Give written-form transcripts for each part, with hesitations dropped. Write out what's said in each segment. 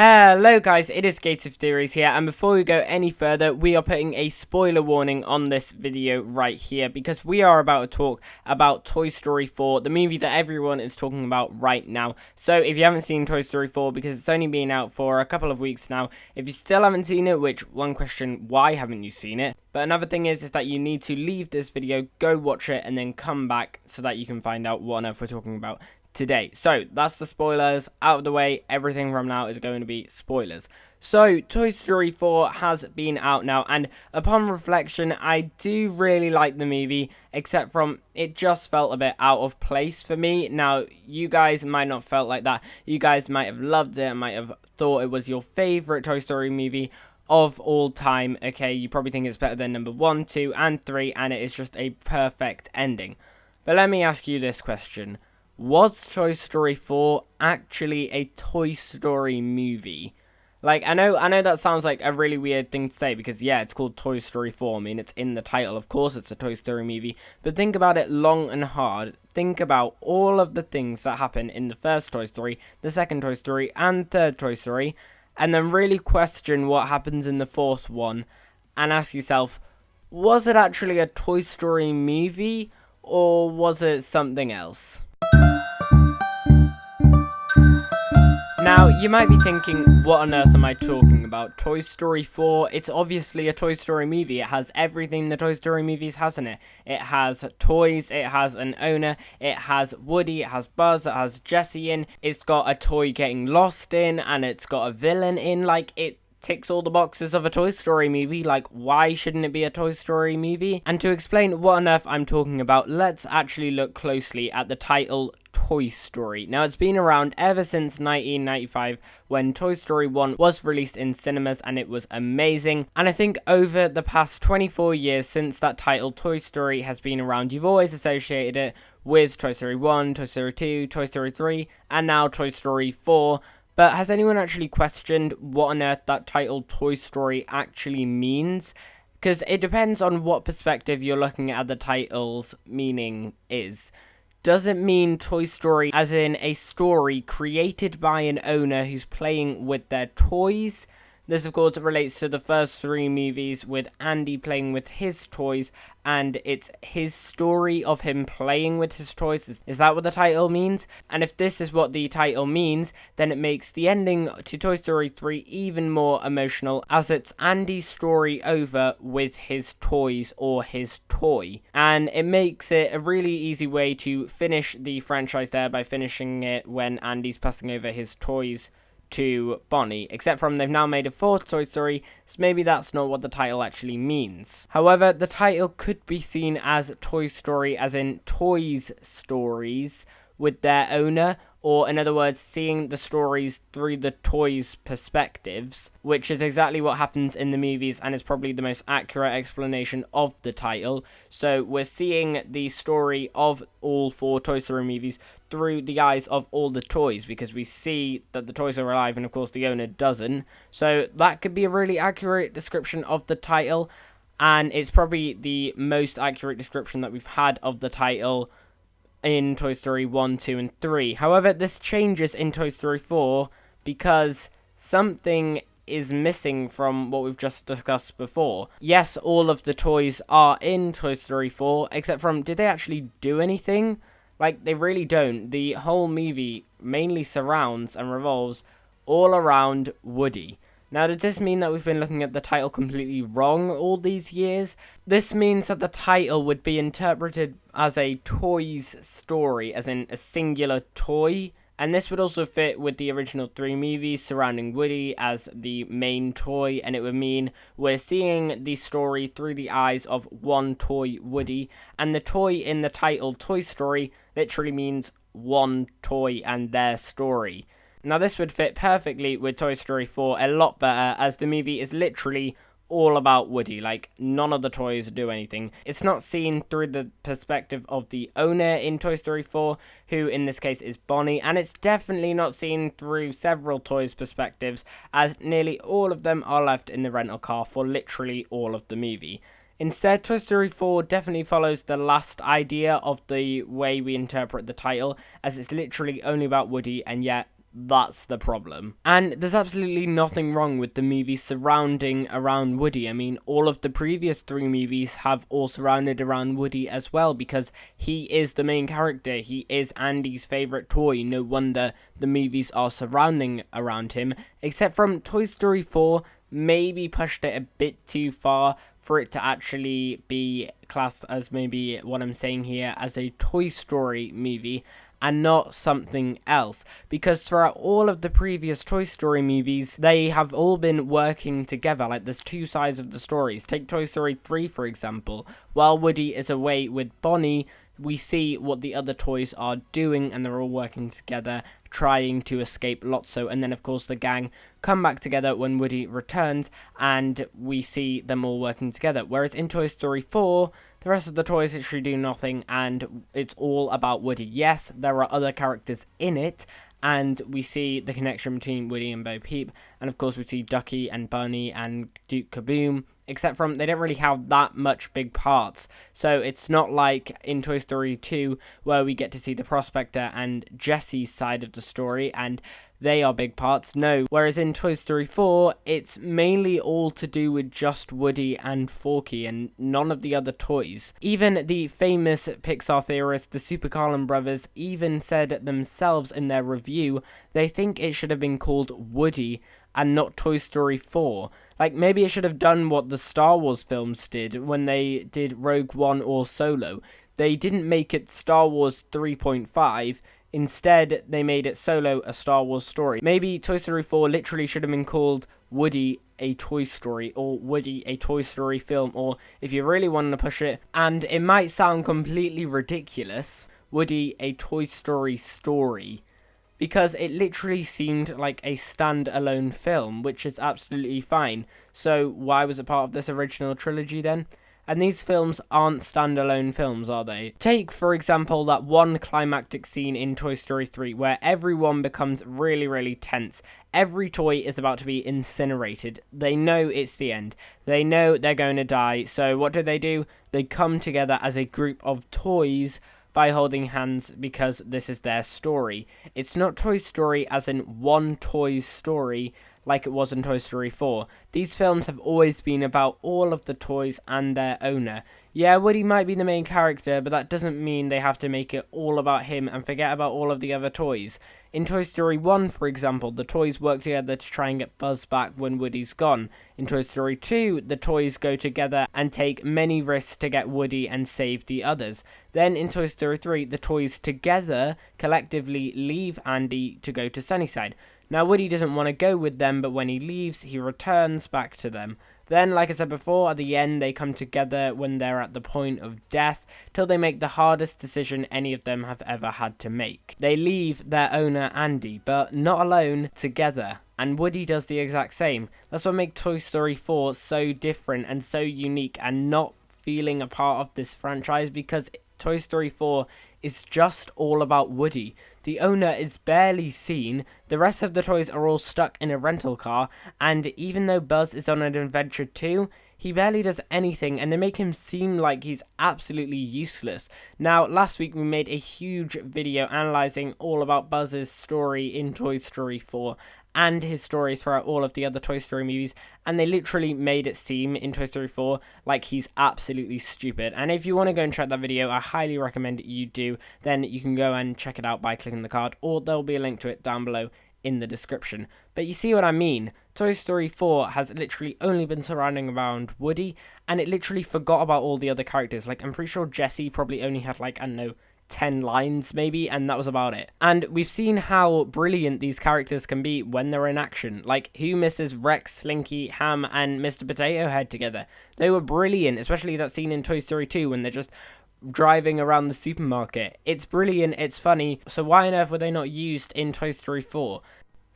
Hello guys, it is Gates of Theories here, and before we go any further, we are putting a spoiler warning on this video right here, because we are about to talk about Toy Story 4, the movie that everyone is talking about right now. So if you haven't seen Toy Story 4, because it's only been out for a couple of weeks now, if you still haven't seen it, which one question, why haven't you seen it? But another thing is that you need to leave this video, go watch it, and then come back so that you can find out what on earth we're talking about today. So that's the spoilers out of the way. Everything from now is going to be spoilers. So Toy Story 4 has been out now, and upon reflection, I do really like the movie, except from it just felt a bit out of place for me. Now, you guys might not felt like that. You guys might have loved it, might have thought it was your favorite Toy Story movie of all time. Okay, you probably think it's better than number 1, 2, and 3, and it is just a perfect ending. But let me ask you this question. Was Toy Story 4 actually a Toy Story movie? Like, I know that sounds like a really weird thing to say, because yeah, it's called Toy Story 4. I mean, it's in the title. Of course it's a Toy Story movie. But think about it long and hard. Think about all of the things that happen in the first Toy Story, the second Toy Story, and third Toy Story, and then really question what happens in the fourth one, and ask yourself, was it actually a Toy Story movie, or was it something else? Now, you might be thinking, what on earth am I talking about? Toy Story 4, it's obviously a Toy Story movie. It has everything the Toy Story movies has in it. It has toys, it has an owner, it has Woody, it has Buzz, it has Jessie in, it's got a toy getting lost in, and it's got a villain in. Like, it ticks all the boxes of a Toy Story movie. Like, why shouldn't it be a Toy Story movie? And to explain what on earth I'm talking about, let's actually look closely at the title Toy Story. Now, it's been around ever since 1995, when Toy Story 1 was released in cinemas, and it was amazing. And I think over the past 24 years since that title, Toy Story, has been around, you've always associated it with Toy Story 1, Toy Story 2, Toy Story 3, and now Toy Story 4. But has anyone actually questioned what on earth that title Toy Story actually means? Because it depends on what perspective you're looking at the title's meaning is. Does it mean Toy Story as in a story created by an owner who's playing with their toys? This, of course, relates to the first 3 movies with Andy playing with his toys, and it's his story of him playing with his toys. Is that what the title means? And if this is what the title means, then it makes the ending to Toy Story 3 even more emotional, as it's Andy's story over with his toys or his toy. And it makes it a really easy way to finish the franchise there, by finishing it when Andy's passing over his toys to Bonnie, except from they've now made a 4th Toy Story, so maybe that's not what the title actually means. However, the title could be seen as Toy Story as in toys stories with their owner, or in other words, seeing the stories through the toys' perspectives, which is exactly what happens in the movies, and is probably the most accurate explanation of the title. So we're seeing the story of all 4 Toy Story movies through the eyes of all the toys, because we see that the toys are alive, and of course the owner doesn't. So that could be a really accurate description of the title, and it's probably the most accurate description that we've had of the title in Toy Story 1, 2, and 3. However, this changes in Toy Story 4 because something is missing from what we've just discussed before. Yes, all of the toys are in Toy Story 4, except from, did they actually do anything? Like, they really don't. The whole movie mainly surrounds and revolves all around Woody. Now, does this mean that we've been looking at the title completely wrong all these years? This means that the title would be interpreted as a toys story, as in a singular toy. And this would also fit with the original 3 movies surrounding Woody as the main toy, and it would mean we're seeing the story through the eyes of one toy, Woody, and the toy in the title Toy Story literally means one toy and their story. Now, this would fit perfectly with Toy Story 4 a lot better, as the movie is literally all about Woody. Like, none of the toys do anything. It's not seen through the perspective of the owner in Toy Story 4, who in this case is Bonnie, and it's definitely not seen through several toys' perspectives, as nearly all of them are left in the rental car for literally all of the movie. Instead, Toy Story 4 definitely follows the last idea of the way we interpret the title, as it's literally only about Woody, and yet That's the problem. And there's absolutely nothing wrong with the movies surrounding around Woody. I mean, all of the previous 3 movies have all surrounded around Woody as well, because he is the main character. He is Andy's favorite toy. No wonder the movies are surrounding around him. Except from Toy Story 4, maybe pushed it a bit too far for it to actually be classed as maybe what I'm saying here as a Toy Story movie, and not something else, because throughout all of the previous Toy Story movies, they have all been working together. Like, there's 2 sides of the stories. Take Toy Story 3, for example. While Woody is away with Bonnie, we see what the other toys are doing, and they're all working together, trying to escape Lotso. And then, of course, the gang come back together when Woody returns, and we see them all working together. Whereas in Toy Story 4, the rest of the toys literally do nothing, and it's all about Woody. Yes, there are other characters in it, and we see the connection between Woody and Bo Peep, and of course we see Ducky and Bunny and Duke Kaboom, except from they don't really have that much big parts. So it's not like in Toy Story 2 where we get to see the Prospector and Jesse's side of the story, and they are big parts. No. Whereas in Toy Story 4, it's mainly all to do with just Woody and Forky and none of the other toys. Even the famous Pixar theorist, the Super Carlin brothers, even said themselves in their review, they think it should have been called Woody and not Toy Story 4. Like, maybe it should have done what the Star Wars films did when they did Rogue One or Solo. They didn't make it Star Wars 3.5. Instead, they made it Solo, a Star Wars story. Maybe Toy Story 4 literally should have been called Woody, a Toy Story, or Woody, a Toy Story film, or if you really wanted to push it, and it might sound completely ridiculous, Woody, a Toy Story story, because it literally seemed like a stand-alone film, which is absolutely fine. So why was it part of this original trilogy then? And these films aren't standalone films, are they? Take, for example, that one climactic scene in Toy Story 3 where everyone becomes really, really tense. Every toy is about to be incinerated. They know it's the end. They know they're going to die. So what do? They come together as a group of toys by holding hands because this is their story. It's not Toy Story as in one toy's story like it was in Toy Story 4. These films have always been about all of the toys and their owner. Yeah, Woody might be the main character, but that doesn't mean they have to make it all about him and forget about all of the other toys. In Toy Story 1, for example, the toys work together to try and get Buzz back when Woody's gone. In Toy Story 2, the toys go together and take many risks to get Woody and save the others. Then in Toy Story 3, the toys together collectively leave Andy to go to Sunnyside. Now, Woody doesn't want to go with them, but when he leaves, he returns back to them. Then, like I said before, at the end, they come together when they're at the point of death, till they make the hardest decision any of them have ever had to make. They leave their owner, Andy, but not alone, together. And Woody does the exact same. That's what makes Toy Story 4 so different and so unique and not feeling a part of this franchise, because Toy Story 4 is just all about Woody. The owner is barely seen, the rest of the toys are all stuck in a rental car, and even though Buzz is on an adventure too, he barely does anything, and they make him seem like he's absolutely useless. Now, last week we made a huge video analysing all about Buzz's story in Toy Story 4, and his stories throughout all of the other Toy Story movies, and they literally made it seem in Toy Story 4 like he's absolutely stupid. And if you want to go and check that video, I highly recommend you do. Then you can go and check it out by clicking the card, or there'll be a link to it down below in the description. But you see what I mean? Toy Story 4 has literally only been surrounding around Woody, and it literally forgot about all the other characters. Like, I'm pretty sure Jessie probably only had, like, I don't know, 10 lines maybe, and that was about it. And we've seen how brilliant these characters can be when they're in action. Like, who misses Rex, Slinky, Ham, and Mr. Potato Head together? They were brilliant, especially that scene in Toy Story 2 when they're just driving around the supermarket. It's brilliant, it's funny, so why on earth were they not used in Toy Story 4?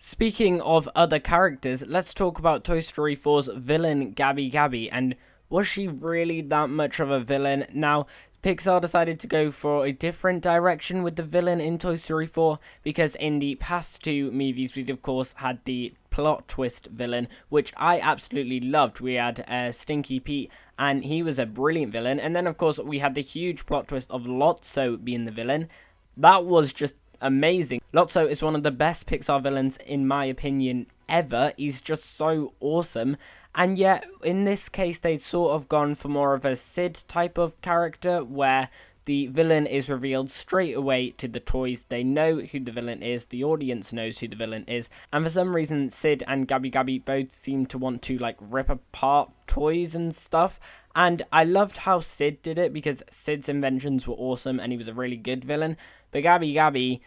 Speaking of other characters, let's talk about Toy Story 4's villain, Gabby Gabby, and was she really that much of a villain? Now, Pixar decided to go for a different direction with the villain in Toy Story 4, because in the past 2 movies we'd of course had the plot twist villain, which I absolutely loved. We had Stinky Pete, and he was a brilliant villain, and then of course we had the huge plot twist of Lotso being the villain. That was just amazing. Lotso is one of the best Pixar villains, in my opinion, ever. He's just so awesome. And yet, in this case, they'd sort of gone for more of a Sid type of character, where the villain is revealed straight away to the toys. They know who the villain is, the audience knows who the villain is, and for some reason Sid and Gabby Gabby both seem to want to like rip apart toys and stuff. And I loved how Sid did it, because Sid's inventions were awesome and he was a really good villain, but Gabby Gabby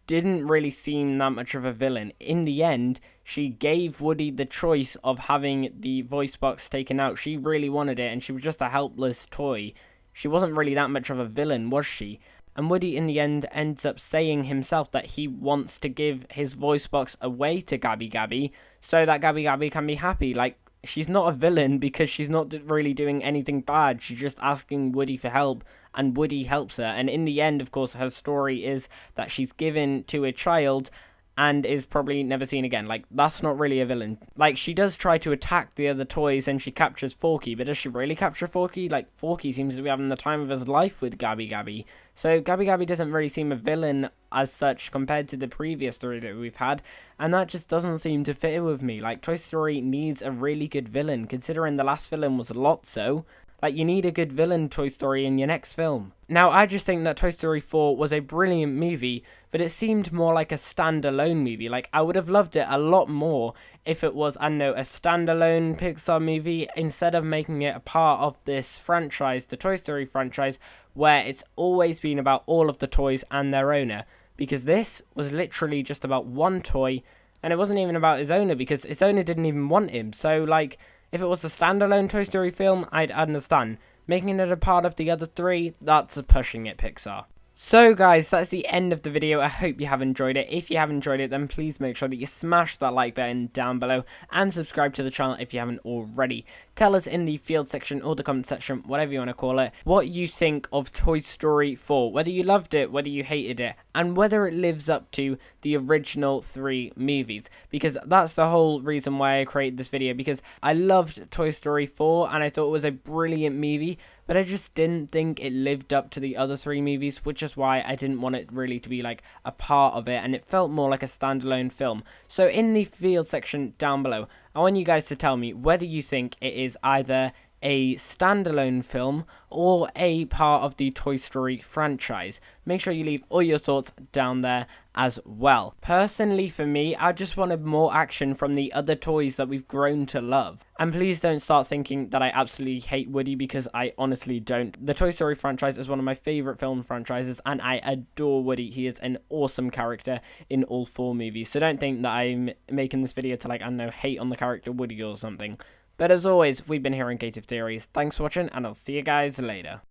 didn't really seem that much of a villain. In the end, she gave Woody the choice of having the voice box taken out. She really wanted it, and she was just a helpless toy. She wasn't really that much of a villain, was she? And Woody, in the end, ends up saying himself that he wants to give his voice box away to Gabby Gabby so that Gabby Gabby can be happy. Like, she's not a villain because she's not really doing anything bad. She's just asking Woody for help, and Woody helps her. And in the end, of course, her story is that she's given to a child and is probably never seen again. Like, that's not really a villain. Like, she does try to attack the other toys and she captures Forky, but does she really capture Forky? Like, Forky seems to be having the time of his life with Gabby Gabby. So Gabby Gabby doesn't really seem a villain as such compared to the previous story that we've had, and that just doesn't seem to fit with me. Like, Toy Story needs a really good villain, considering the last villain was Lotso. Like, you need a good villain, Toy Story, in your next film. Now, I just think that Toy Story 4 was a brilliant movie, but it seemed more like a standalone movie. Like, I would have loved it a lot more if it was, I don't know, a standalone Pixar movie, instead of making it a part of this franchise, the Toy Story franchise, where it's always been about all of the toys and their owner. Because this was literally just about one toy, and it wasn't even about his owner, because his owner didn't even want him. So, like, if it was a standalone Toy Story film, I'd understand. Making it a part of the other three, that's pushing it, Pixar. So guys, that's the end of the video. I hope you have enjoyed it. If you have enjoyed it, then please make sure that you smash that like button down below and subscribe to the channel if you haven't already. Tell us in the field section or the comment section, whatever you want to call it, what you think of Toy Story 4. Whether you loved it, whether you hated it, and whether it lives up to the original 3 movies. Because that's the whole reason why I created this video, because I loved Toy Story 4 and I thought it was a brilliant movie, but I just didn't think it lived up to the other 3 movies, which is why I didn't want it really to be like a part of it, and it felt more like a standalone film. So in the field section down below, I want you guys to tell me whether you think it is either a standalone film or a part of the Toy Story franchise. Make sure you leave all your thoughts down there as well. Personally, for me, I just wanted more action from the other toys that we've grown to love. And please don't start thinking that I absolutely hate Woody, because I honestly don't. The Toy Story franchise is one of my favourite film franchises, and I adore Woody. He is an awesome character in all 4 movies. So don't think that I'm making this video to, like, I don't know, hate on the character Woody or something. But as always, we've been here on Creative Theories. Thanks for watching, and I'll see you guys later.